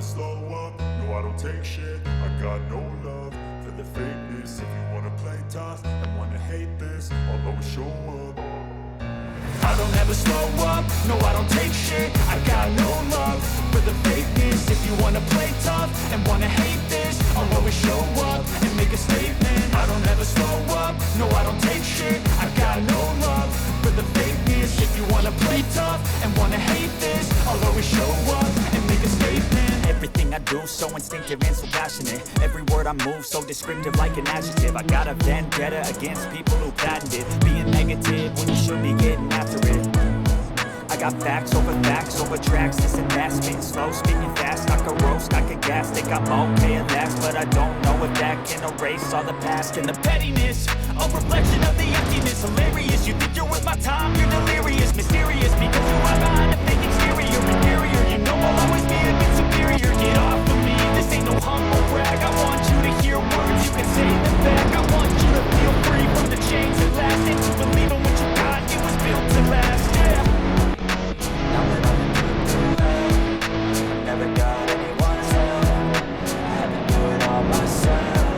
slow up, no I don't take shit. I got no love for the fakeness. If you wanna play tough and wanna hate this, I'll always show up. I don't ever slow up, no I don't take shit. I got no love for the fakeness. If you wanna play tough and wanna hate this, I'll always show up and make a statement. I don't ever slow up, no I don't take shit. I got no love for the fakeness. If you wanna play tough and wanna hate this, I'll always show up and make a statement. Everything I do so instinctive and so passionate. Every word I move so descriptive like an adjective. I got a vendetta against people who patented being negative when you should be getting after it. I got facts over tracks, this and that. Spitting slow, speaking fast, I could roast, I could gas. Think I'm okay at last, but I don't know if that can erase all the past. And the pettiness, a reflection of the emptiness. Hilarious, you think you're worth my time, you're delirious. Mysterious, because you are behind a fake exterior. Inferior, you know I'll always be a bit superior. Get off of me, this ain't no humble brag. I want you to hear words, you can say them back. I want you to feel free from the chains that last, and to believe in what you got, it was built to last, yeah. Now that I've been through hell, never got anyone's help. I had to do it all myself.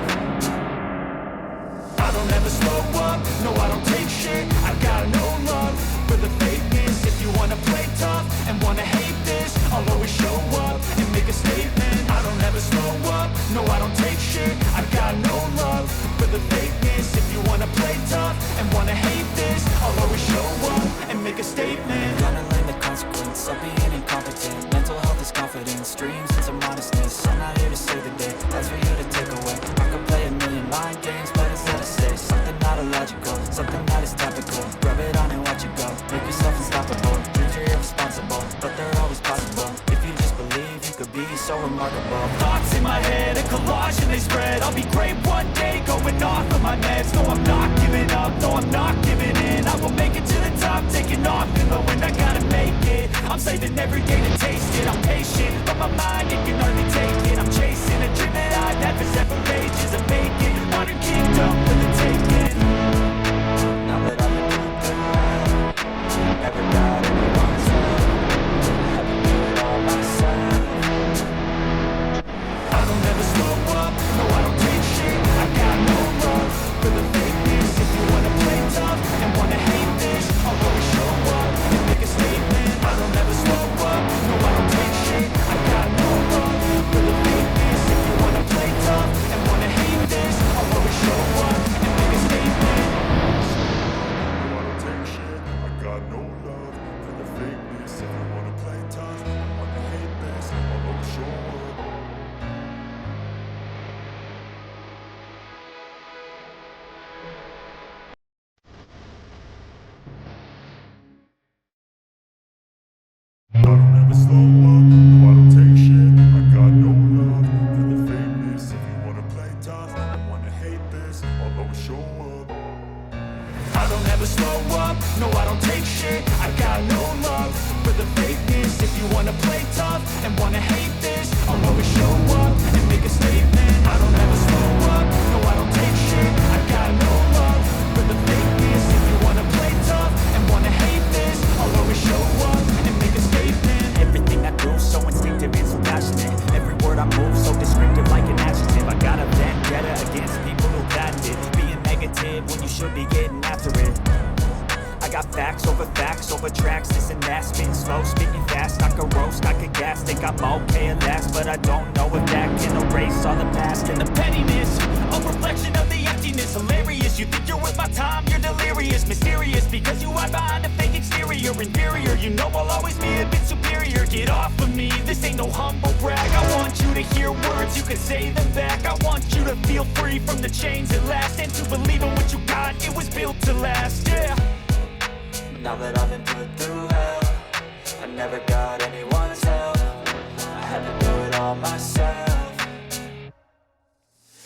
I don't ever slow up, no I don't take shit. I got no love for the fakeness. If you wanna play tough and wanna hate this, I'll always show up and make a statement. I don't ever slow up, no I don't take shit. I got no love for the fakeness. If you wanna play tough and wanna hate this, I'll always show up and make a statement. Gonna learn the consequence of being incompetent. Mental health is confidence, dreams and some modestness. I'm not here to save the day, that's for you to take away. I could play a million mind games, but instead I say something not illogical, something that is topical. Rub it on and watch it go, make yourself unstoppable. Dreams are irresponsible, but they're always possible. If you just believe, you could be so remarkable. Thoughts in my head, a collage and they spread. I'll be great one day, going off of my meds. No, I'm not giving up, no, I'm not giving in. I will make it to the top, taking off in the wind. I gotta make it, I'm saving every day to taste it. I'm patient, but my mind, it can hardly take it. I'm chasing a dream that I've had for several ages. I'm making modern kingdom for the taking. Now that I've been through hell, never got anyone's help. I had to do it all myself. I don't ever slow up, no I don't take shit. I got no love for the fakeness. If you wanna play tough and wanna hate this, I'll always show up and make a statement. I don't ever slow up, no I don't take shit. I got no love for the fakeness. If you wanna play tough and wanna hate this, I'll always show up and make a statement. No I don't take shit. I got no love for the fakeness. If you wanna play tough and wanna hate this, I'll always show up. I don't ever slow up, no I don't take shit. I got no love for the fakeness. If you wanna play tough and wanna hate this, I'll always show up. I don't ever slow up, no I don't take shit. I got no love for the fakeness. If you wanna play tough and wanna hate this, I'll always show up and make a statement. I don't ever slow up, no I don't take shit. I got no love for the fakeness. If you wanna play tough and wanna hate this, I'll always show up and make a statement. Everything I do so instinctive and so passionate. Every word I move so descriptive like an adjective. I got a vendetta against people who patented being negative when you should be getting after it. I got facts over tracks, this and that. Spitting slow, speaking fast, I could roast, I could gas. Think I'm okay at last, but I don't know if that can erase all the past. And the pettiness, a reflection of the emptiness. Hilarious, you think you're worth my time, you're delirious. Mysterious, because you hide behind a fake exterior. Inferior, you know I'll always be a bit superior. Get off of me, this ain't no humble brag. I want you to hear words, you can say them back. I want you to feel free from the chains that last, and to believe in what you got, it was built to last, yeah. Now that I've been put through hell, I never got anyone's help. I had to do it all myself.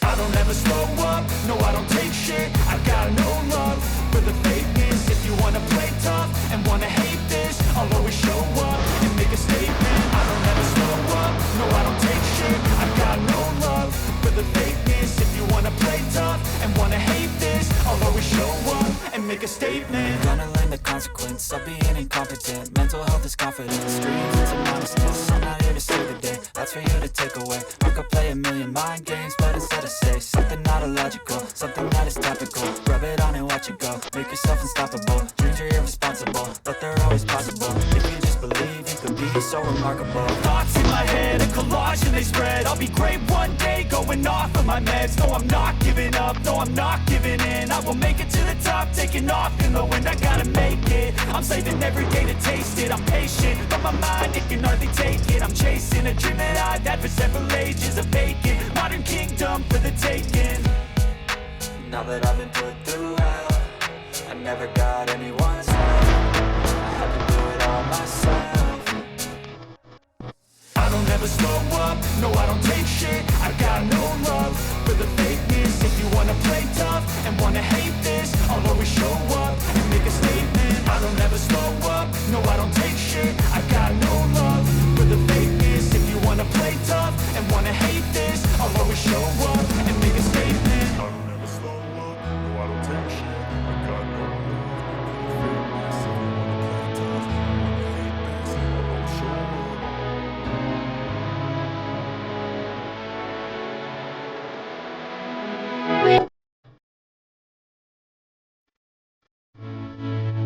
I don't ever slow up, no I don't take shit. I got no love for the fakeness. If you wanna play tough and wanna hate this, I'll always show up and make a statement. I don't ever slow up, no I don't take shit. I got no love for the fakeness. If you wanna play tough and wanna hate this, I'll always show up and make a statement. Gonna learn the consequence of being incompetent. Mental health is confidence, dreams and some honestness. I'm not here to save the day, that's for you to to take away. I could play a million mind games, but instead I say something not illogical, something that is topical. Rub it on and watch it go, make yourself unstoppable. Dreams are irresponsible, but they're always possible. If you just believe, you could be so remarkable. Thoughts in my head, a collage and they spread. I'll be great one day, going off of my meds. No, I'm not giving up, no, I'm not giving in. I will make it to the top, taking off in the wind. I gotta make it, I'm saving every day to taste it. I'm patient, but my mind, it can hardly take it. I'm chasing a dream that I've had for several ages. A vacant, modern kingdom for the taking. Now that I've been put through hell, I never got anyone's help. I had to do it all myself. I don't ever slow up, no I don't take shit. I got no love for the fakeness. If you wanna play tough and wanna hate this, I'll always show up and make a statement. I don't ever slow up, no I don't take shit. I got no love for the fakeness. If you wanna play tough and wanna hate this, I'll always show up and make a statement. I don't ever slow up, no I don't take shit. I got no love for the fakeness. If you wanna play tough and wanna hate this, I'll always show up.